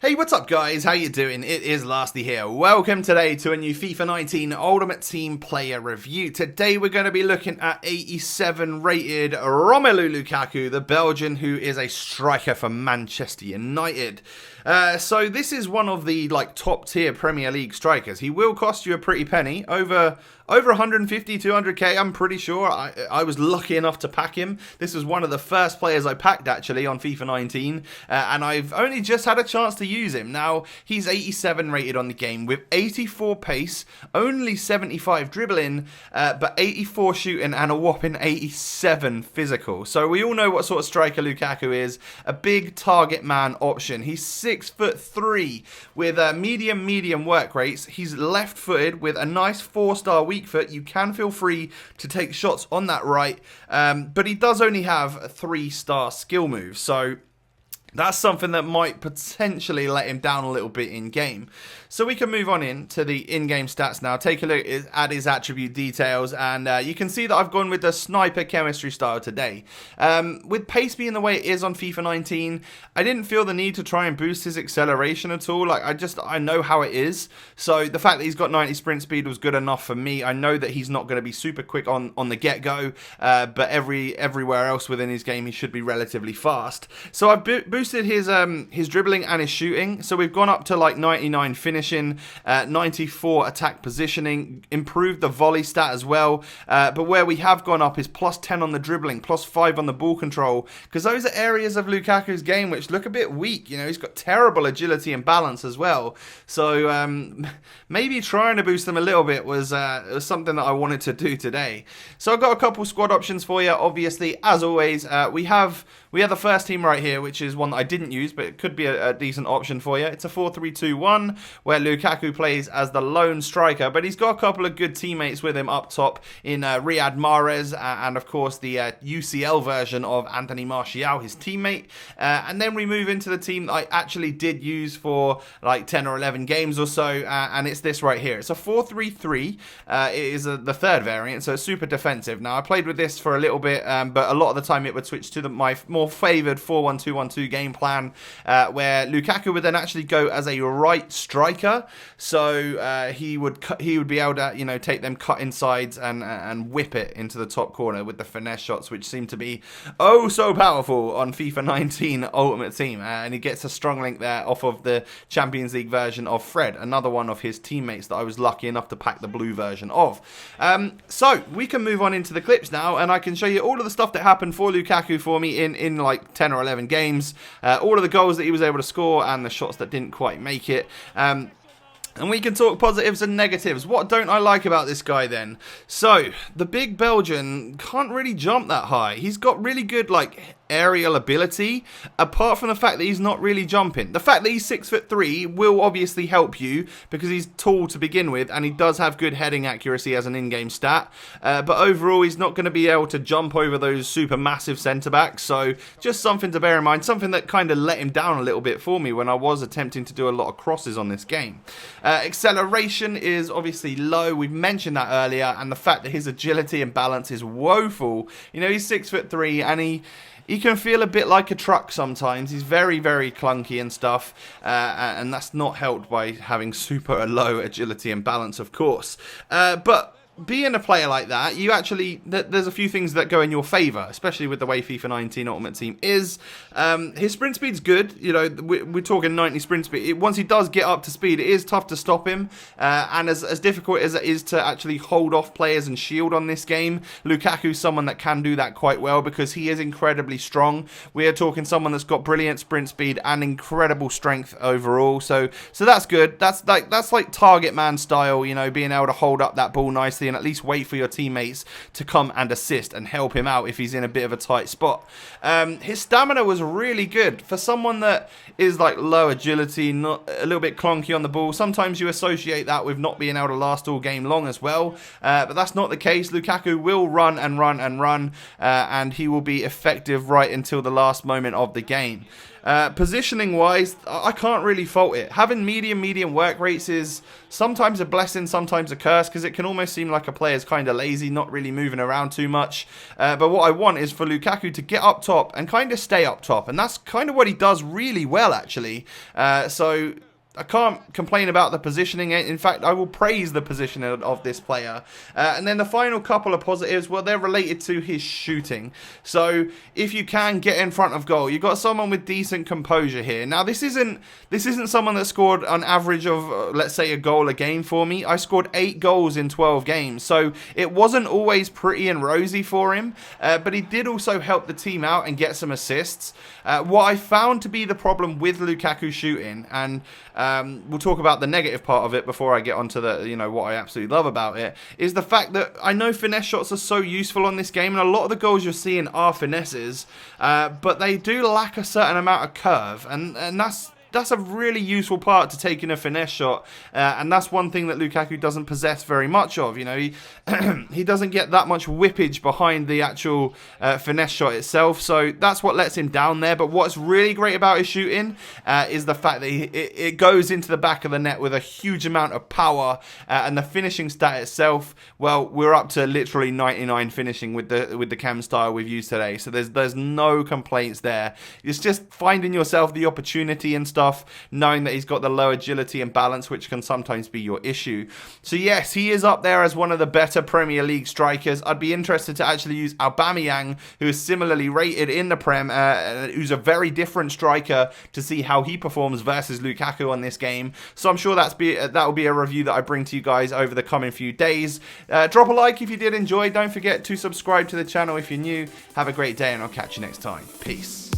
Hey, what's up guys? How you doing? It is Lasty here. Welcome today to a new FIFA 19 Ultimate Team player review. Today we're going to be looking at 87 rated ROMELU Lukaku, the Belgian who is a striker for Manchester United. So this is one of the top tier Premier League strikers. He will cost you a pretty penny, over 150, 200k, I'm pretty sure. I was lucky enough to pack him. This was one of the first players I packed actually on FIFA 19, and I've only just had a chance to use him. Now, he's 87 rated on the game with 84 pace, only 75 dribbling, but 84 shooting and a whopping 87 physical. So we all know what sort of striker Lukaku is, a big target man option. He's 6'3" with medium work rates. He's left footed with a nice 4-star weak foot. You can feel free to take shots on that right, but he does only have a 3-star skill move, so that's something that might potentially let him down a little bit in game. So we can move on into the in-game stats now. Take a look at his attribute details, and you can see that I've gone with the sniper chemistry style today. With pace being the way it is on FIFA 19, I didn't feel the need to try and boost his acceleration at all. I know how it is. So the fact that he's got 90 sprint speed was good enough for me. I know that he's not going to be super quick on the get-go, but everywhere else within his game he should be relatively fast. So I've boosted his dribbling and his shooting. So we've gone up to 99 finishing, 94 attack positioning, improved the volley stat as well. But where we have gone up is plus 10 on the dribbling, plus 5 on the ball control, because those are areas of Lukaku's game which look a bit weak. You know, he's got terrible agility and balance as well. So maybe trying to boost them a little bit was something that I wanted to do today. So I've got a couple squad options for you. Obviously, as always, we have the first team right here, which is one that I didn't use, but it could be a decent option for you. It's a 4-3-2-1, where Lukaku plays as the lone striker, but he's got a couple of good teammates with him up top in Riyad Mahrez, and of course the UCL version of Anthony Martial, his teammate. And then we move into the team that I actually did use for 10 or 11 games or so, and it's this right here. It's a 4-3-3. It is the third variant, so it's super defensive. Now, I played with this for a little bit, but a lot of the time it would switch to my more favoured 4-1-2-1-2 game plan, where Lukaku would then actually go as a right striker, so he would be able to take them cut insides and whip it into the top corner with the finesse shots, which seem to be oh so powerful on FIFA 19 Ultimate Team. And he gets a strong link there off of the Champions League version of Fred, another one of his teammates that I was lucky enough to pack the blue version of. So we can move on into the clips now, and I can show you all of the stuff that happened for Lukaku for me in 10 or 11 games, all of the goals that he was able to score and the shots that didn't quite make it. And we can talk positives and negatives. What don't I like about this guy then? So, the big Belgian can't really jump that high. He's got really good, aerial ability, apart from the fact that he's not really jumping. The fact that he's 6'3" will obviously help you because he's tall to begin with, and he does have good heading accuracy as an in-game stat. But overall, he's not going to be able to jump over those super massive centre-backs. So, just something to bear in mind. Something that kind of let him down a little bit for me when I was attempting to do a lot of crosses on this game. Acceleration is obviously low. We've mentioned that earlier, and the fact that his agility and balance is woeful. You know, he's 6'3", and he can feel a bit like a truck sometimes. He's very, very clunky and stuff, and that's not helped by having super low agility and balance, of course. But being a player like that, there's a few things that go in your favour, especially with the way FIFA 19 Ultimate Team is. His sprint speed's good. You know, we're talking 90 sprint speed. Once he does get up to speed, it is tough to stop him. And as difficult as it is to actually hold off players and shield on this game, Lukaku's someone that can do that quite well because he is incredibly strong. We are talking someone that's got brilliant sprint speed and incredible strength overall. So that's good. That's like target man style, you know, being able to hold up that ball nicely and at least wait for your teammates to come and assist and help him out if he's in a bit of a tight spot. His stamina was really good for someone that is low agility, not a little bit clunky on the ball. Sometimes you associate that with not being able to last all game long as well, but that's not the case. Lukaku will run and run and run, and he will be effective right until the last moment of the game. Positioning wise, I can't really fault it. Having medium work rates is sometimes a blessing, sometimes a curse, because it can almost seem like a player's kind of lazy, not really moving around too much. But what I want is for Lukaku to get up top and kind of stay up top, and that's kind of what he does really well, actually. So I can't complain about the positioning. In fact, I will praise the positioning of this player. And then the final couple of positives, well, they're related to his shooting. So if you can get in front of goal, you've got someone with decent composure here. Now, this isn't someone that scored an average of, let's say, a goal a game for me. I scored 8 goals in 12 games. So it wasn't always pretty and rosy for him. But he did also help the team out and get some assists. What I found to be the problem with Lukaku shooting, and we'll talk about the negative part of it before I get onto the, what I absolutely love about it, is the fact that I know finesse shots are so useful on this game, and a lot of the goals you're seeing are finesses, but they do lack a certain amount of curve, and that's a really useful part to taking a finesse shot, and that's one thing that Lukaku doesn't possess very much of. He doesn't get that much whippage behind the actual finesse shot itself, so that's what lets him down there. But what's really great about his shooting is the fact that it goes into the back of the net with a huge amount of power, and the finishing stat itself, well, we're up to literally 99 finishing with the cam style we've used today, so there's no complaints there. It's just finding yourself the opportunity and stuff, knowing that he's got the low agility and balance, which can sometimes be your issue. So yes, he is up there as one of the better Premier League strikers. I'd be interested to actually use Aubameyang, who is similarly rated in the Prem, who's a very different striker, to see how he performs versus Lukaku on this game. So I'm sure that will be a review that I bring to you guys over the coming few days. Drop a like if you did enjoy. Don't forget to subscribe to the channel if you're new. Have a great day, and I'll catch you next time. Peace.